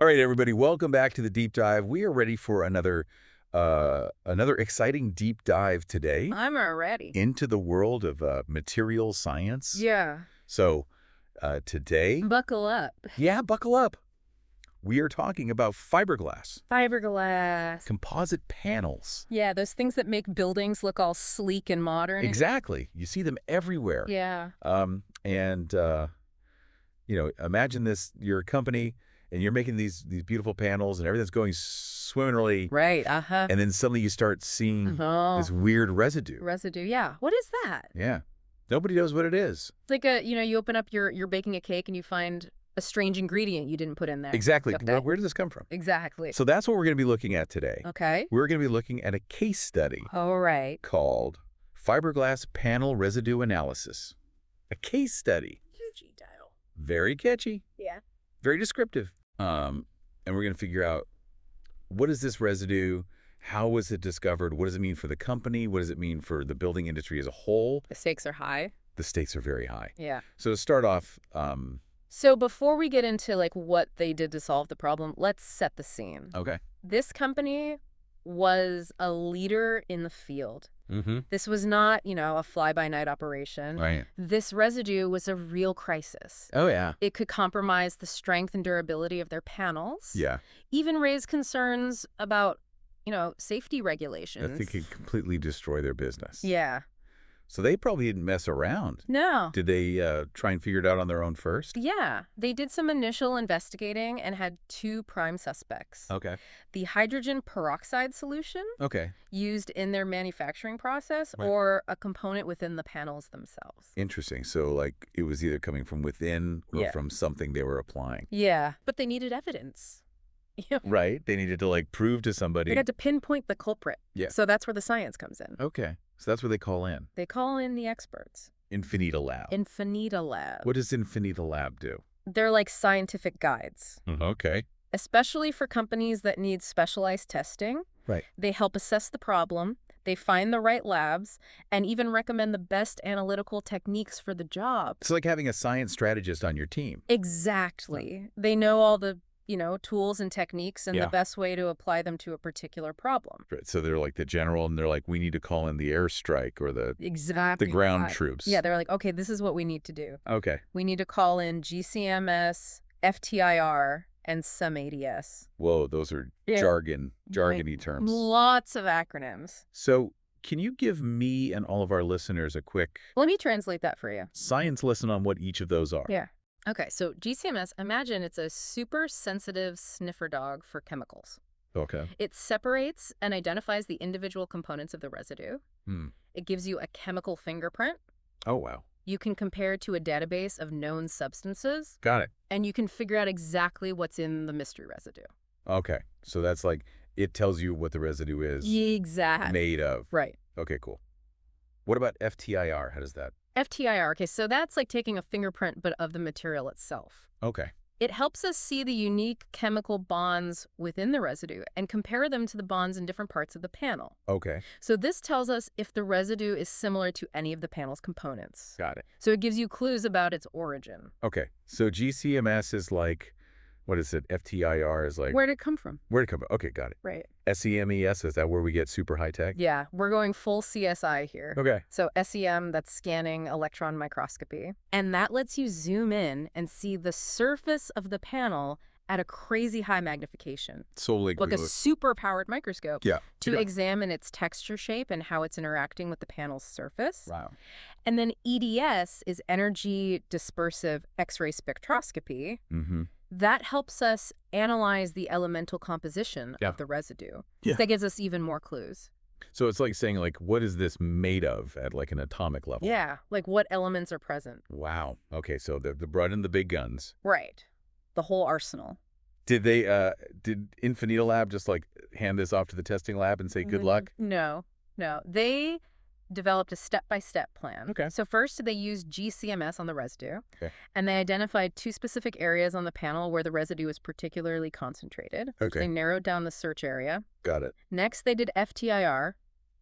All right, everybody, welcome back to the deep dive. We are ready for another exciting deep dive today I'm ready. into the world of materials science. Yeah. So today, Buckle up. yeah, buckle up. We are talking about fiberglass, Fiberglass. composite panels. Yeah, those things that make buildings look all sleek and modern. Exactly. You see them everywhere. Yeah. Imagine this, you're a company and you're making these beautiful panels and everything's going swimmingly. Right. Uh-huh. And then suddenly you start seeing this weird residue. Residue. Yeah. What is that? Yeah. Nobody knows what it is. It's like you open up you're baking a cake and you find a strange ingredient you didn't put in there. Exactly. Okay. Where does this come from? Exactly. So that's what we're going to be looking at today. Okay. We're going to be looking at a case study All right. called Fiberglass Panel Residue Analysis. A case study. Catchy title. Very catchy. Yeah. Very descriptive. And we're going to figure out, what is this residue? How was it discovered? What does it mean for the company? What does it mean for the building industry as a whole? The stakes are high. The stakes are very high. Yeah. So to start off, So before we get into what they did to solve the problem, let's set the scene. okay. This company was a leader in the field. Mm-hmm. This was not, a fly-by-night operation. Right. This residue was a real crisis. Oh, yeah. It could compromise the strength and durability of their panels. Yeah. Even raise concerns about, safety regulations. I think it could completely destroy their business. Yeah. So they probably didn't mess around. No. Did they try and figure it out on their own first? Yeah. They did some initial investigating and had two prime suspects. Okay. The hydrogen peroxide solution Okay. used in their manufacturing process, Right. or a component within the panels themselves. Interesting. So, it was either coming from within or Yeah. from something they were applying. Yeah. But they needed evidence. Right. They needed to, prove to somebody. They had to pinpoint the culprit. Yeah. So that's where the science comes in. Okay. So that's where they call in. They call in the experts. Infinita Lab. Infinita Lab. What does Infinita Lab do? They're like scientific guides, Okay. especially for companies that need specialized testing. Right. They help assess the problem. They find the right labs and even recommend the best analytical techniques for the job. It's like having a science strategist on your team. Exactly. They know all the, tools and techniques and Yeah. the best way to apply them to a particular problem. Right. So they're like the general, and they're like, we need to call in the airstrike or the Exactly. ground right. troops. Yeah, they're like, okay, this is what we need to do. Okay. We need to call in GCMS, FTIR, and some ADS. Whoa, those are Yeah. jargony terms. Lots of acronyms. So can you give me and all of our listeners a quick Let me translate that for you. science lesson on what each of those are? Yeah. Okay, so GCMS, imagine it's a super sensitive sniffer dog for chemicals. Okay. It separates and identifies the individual components of the residue. Hmm. It gives you a chemical fingerprint. Oh, wow. You can compare it to a database of known substances, Got it. and you can figure out exactly what's in the mystery residue. Okay. So that's it tells you what the residue is Exactly. made of. Right. Okay, cool. What about FTIR? How does that? FTIR, okay, so that's like taking a fingerprint, but of the material itself. Okay. It helps us see the unique chemical bonds within the residue and compare them to the bonds in different parts of the panel. Okay. So this tells us if the residue is similar to any of the panel's components. Got it. So it gives you clues about its origin. Okay. So GCMS is what is it? FTIR is Where'd it come from? where'd it come from? Okay, got it. Right. SEMES, is that where we get super high tech? Yeah, we're going full CSI here. Okay. So SEM, that's scanning electron microscopy. And that lets you zoom in and see the surface of the panel at a crazy high magnification. So Like a super powered microscope. Yeah. To Yeah. examine its texture shape and how it's interacting with the panel's surface. Wow. And then EDS is energy dispersive X-ray spectroscopy. Mm-hmm. That helps us analyze the elemental composition Yeah. of the residue. Yeah. So that gives us even more clues. So it's like saying, what is this made of at an atomic level? Yeah, like what elements are present. Wow. Okay, so the brought in the big guns. Right. The whole arsenal. Did they did Infinita Lab just hand this off to the testing lab and say good luck? No. They developed a step-by-step plan. Okay. So first they used GCMS on the residue. Okay. And they identified two specific areas on the panel where the residue was particularly concentrated. Okay. They narrowed down the search area. Got it. Next, they did FTIR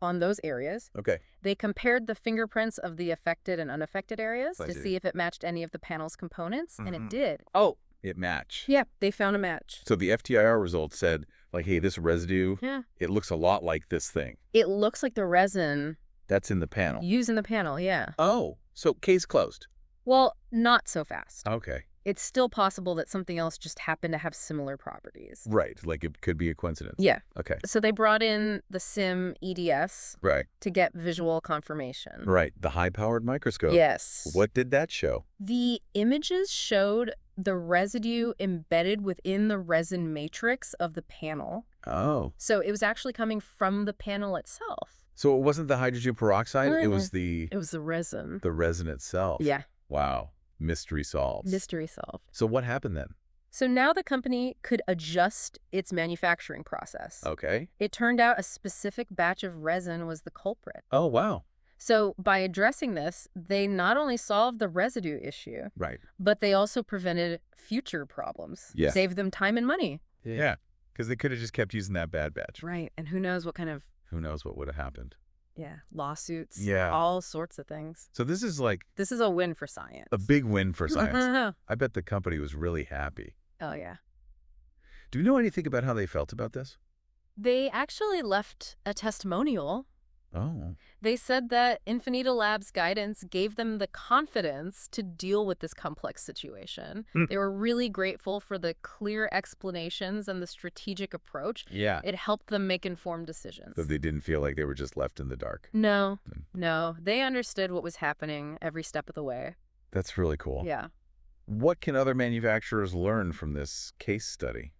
on those areas. Okay. They compared the fingerprints of the affected and unaffected areas I to see. see if it matched any of the panel's components, and Mhm. it did. Oh, It matched. Yeah, they found a match. So the FTIR results said, like, hey, this residue, Yeah. it looks a lot like this thing. It looks like the resin That's in the panel. used in the panel, yeah. Oh, so case closed. Well, not so fast. Okay. It's still possible that something else just happened to have similar properties. Right, like it could be a coincidence. Yeah. Okay. So they brought in the SIM EDS Right. to get visual confirmation. Right, the high-powered microscope. Yes. What did that show? The images showed the residue embedded within the resin matrix of the panel. Oh. So it was actually coming from the panel itself. So it wasn't the hydrogen peroxide, it was the resin. the resin itself. Yeah. Wow. Mystery solved. Mystery solved. So what happened then? So now the company could adjust its manufacturing process. Okay. It turned out a specific batch of resin was the culprit. Oh, wow. So by addressing this, they not only solved the residue issue, Right. but they also prevented future problems. Yeah. Saved them time and money. Yeah, because they could have just kept using that bad batch. Right. And who knows what kind of, Who knows what would have happened. lawsuits. Yeah. All sorts of things. So this is like This is a win for science. a big win for science. I bet the company was really happy. Oh, yeah. Do you know anything about how they felt about this? They actually left a testimonial. Oh. They said that Infinita Labs' guidance gave them the confidence to deal with this complex situation. They were really grateful for the clear explanations and the strategic approach. Yeah. It helped them make informed decisions. So they didn't feel like they were just left in the dark. No. They understood what was happening every step of the way. That's really cool. Yeah. What can other manufacturers learn from this case study?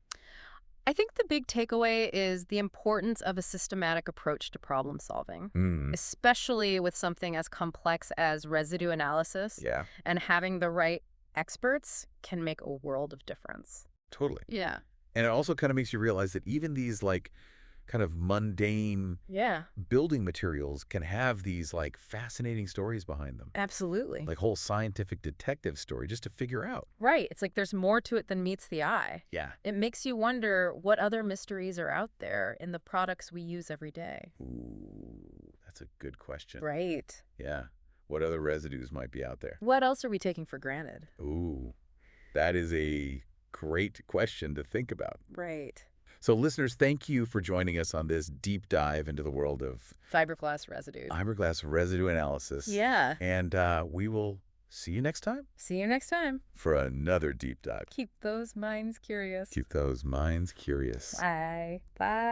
I think the big takeaway is the importance of a systematic approach to problem solving, especially with something as complex as residue analysis. Yeah. And having the right experts can make a world of difference. Totally. Yeah. And it also kind of makes you realize that even these like kind of mundane building materials can have these like fascinating stories behind them. Absolutely. Like whole scientific detective story just to figure out. Right. It's like there's more to it than meets the eye. Yeah. It makes you wonder what other mysteries are out there in the products we use every day. Ooh, that's a good question. Right. Yeah. What other residues might be out there? What else are we taking for granted? Ooh, that is a great question to think about. Right. So listeners, thank you for joining us on this deep dive into the world of Fiberglass residue. Fiberglass residue analysis. Yeah. And we will see you next time. See you next time. For another deep dive. Keep those minds curious. Keep those minds curious. Bye. Bye.